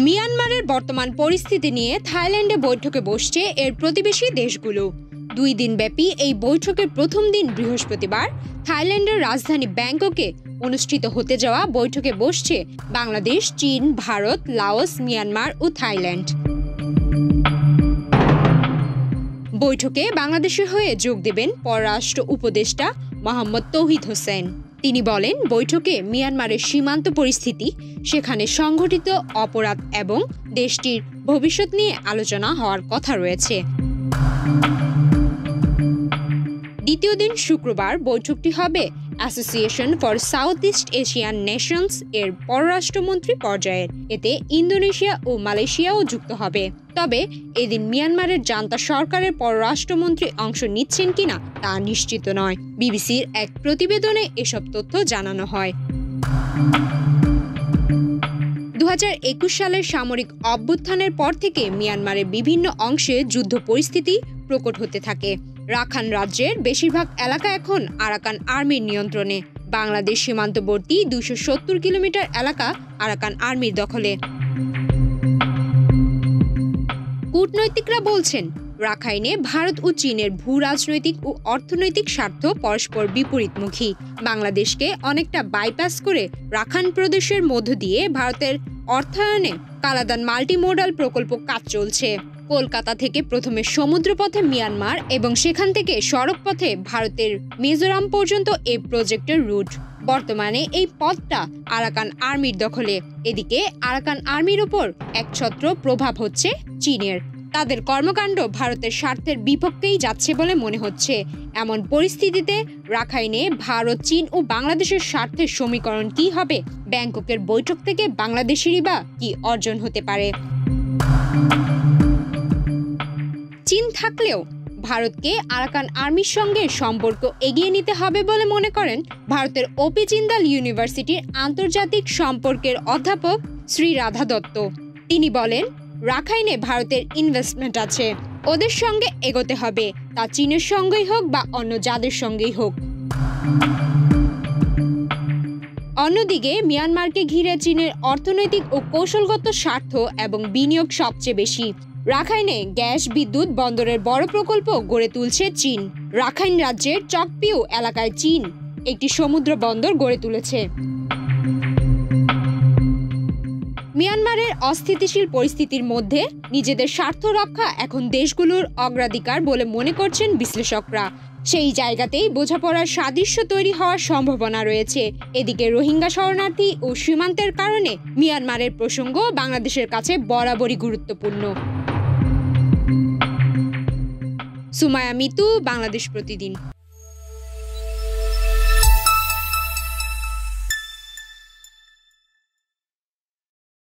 মিয়ানমারের বর্তমান পরিস্থিতি নিয়ে থাইল্যান্ডে বৈঠকে বসছে এর প্রতিবেশী দেশগুলো। 2 দিনব্যাপী এই বৈঠকের প্রথম দিন বৃহস্পতিবার থাইল্যান্ডের রাজধানী ব্যাংককে অনুষ্ঠিত হতে যাওয়া বৈঠকে বসছে বাংলাদেশ, চীন, ভারত, লাওস, মিয়ানমার ও থাইল্যান্ড। বৈঠকে বাংলাদেশের হয়ে যোগ দেবেন পররাষ্ট্র উপদেষ্টা মোহাম্মদ তৌহিদ হোসেন। তিনি বলেন, বৈঠকে মিয়ানমারের সীমান্ত পরিস্থিতি, সেখানে সংঘটিত অপরাধ এবং দেশটির ভবিষ্যৎ নিয়ে আলোচনা হওয়ার কথা রয়েছে। দ্বিতীয় দিন শুক্রবার বৈঠকটি হবে association for south east Asian Nations এর পররাষ্ট্রমন্ত্রী পর্যায়ের। এতে ইন্দোনেশিয়া ও মালয়েশিয়াও যুক্ত হবে। তবে এদিন মিয়ানমারের জান্তা সরকারের পররাষ্ট্রমন্ত্রী অংশ নিচ্ছেন কিনা তা নিশ্চিত নয়। বিবিসির এক প্রতিবেদনে এসব তথ্য জানানো হয়। 2021 সালের সামরিক অভ্যুত্থানের পর থেকে মিয়ানমারের বিভিন্ন অংশে যুদ্ধ পরিস্থিতি প্রকট হতে থাকে। রাখাইন রাজ্যের বেশিরভাগ এলাকা এখন আরাকান আর্মির নিয়ন্ত্রণে। বাংলাদেশ সীমান্তবর্তী 270 কিলোমিটার এলাকা আরাকান আর্মির দখলে। কূটনৈতিকরা বলছেন, রাখাইনে ভারত ও চীনের ভূ রাজনৈতিক ও অর্থনৈতিক স্বার্থ পরস্পর বিপরীতমুখী। বাংলাদেশকে অনেকটা বাইপাস করে রাখাইন প্রদেশের মধ্য দিয়ে ভারতের অর্থায়নে কালাদান মাল্টিমোডাল প্রকল্প কাজ চলছে। কলকাতা থেকে প্রথমে সমুদ্রপথে মিয়ানমার এবং সেখান থেকে সড়কপথে ভারতের মিজোরাম পর্যন্ত এই প্রজেক্টের রুট। বর্তমানে এই পথটা আরাকান আর্মির দখলে। এদিকে আরাকান আর্মির ওপর একছত্র প্রভাব হচ্ছে চীনের। তাদের কর্মকাণ্ড ভারতের স্বার্থের বিপক্ষেই যাচ্ছে বলে মনে হচ্ছে। এমন পরিস্থিতিতে রাখাইনে ভারত, চীন ও বাংলাদেশের স্বার্থের সমীকরণ কি হবে? ব্যাংককের বৈঠক থেকে বাংলাদেশেরই বা কি অর্জন হতে পারে? চীন থাকলেও ভারতকে আরাকান আর্মির সঙ্গে সম্পর্ক এগিয়ে নিতে হবে বলে মনে করেন ভারতের ওপি জিন্দাল ইউনিভার্সিটির আন্তর্জাতিক সম্পর্কের অধ্যাপক শ্রী রাধা দত্ত। তিনি বলেন, রাখাইনে ভারতের ইনভেস্টমেন্ট আছে, ওদের সঙ্গে এগোতে হবে, তা চীনের সঙ্গেই হোক বা অন্য যাদের সঙ্গেই হোক। অন্যদিকে মিয়ানমারকে ঘিরে চীনের অর্থনৈতিক ও কৌশলগত স্বার্থ এবং বিনিয়োগ সবচেয়ে বেশি। রাখাইনে গ্যাস, বিদ্যুৎ, বন্দরের বড় প্রকল্প গড়ে তুলছে চীন। রাখাইন রাজ্যের চকপিউ এলাকায় চীন একটি সমুদ্র বন্দর গড়ে তুলেছে। মিয়ানমারের অস্থিতিশীল পরিস্থিতির মধ্যে নিজেদের স্বার্থ রক্ষা এখন দেশগুলোর অগ্রাধিকার বলে মনে করছেন বিশ্লেষকরা। সেই জায়গাতেই বোঝাপড়ার সাদৃশ্য তৈরি হওয়ার সম্ভাবনা রয়েছে। এদিকে রোহিঙ্গা শরণার্থী ও সীমান্তের কারণে মিয়ানমারের প্রসঙ্গ বাংলাদেশের কাছে বরাবরই গুরুত্বপূর্ণ। সুমায়া মিতু, বাংলাদেশ প্রতিদিন।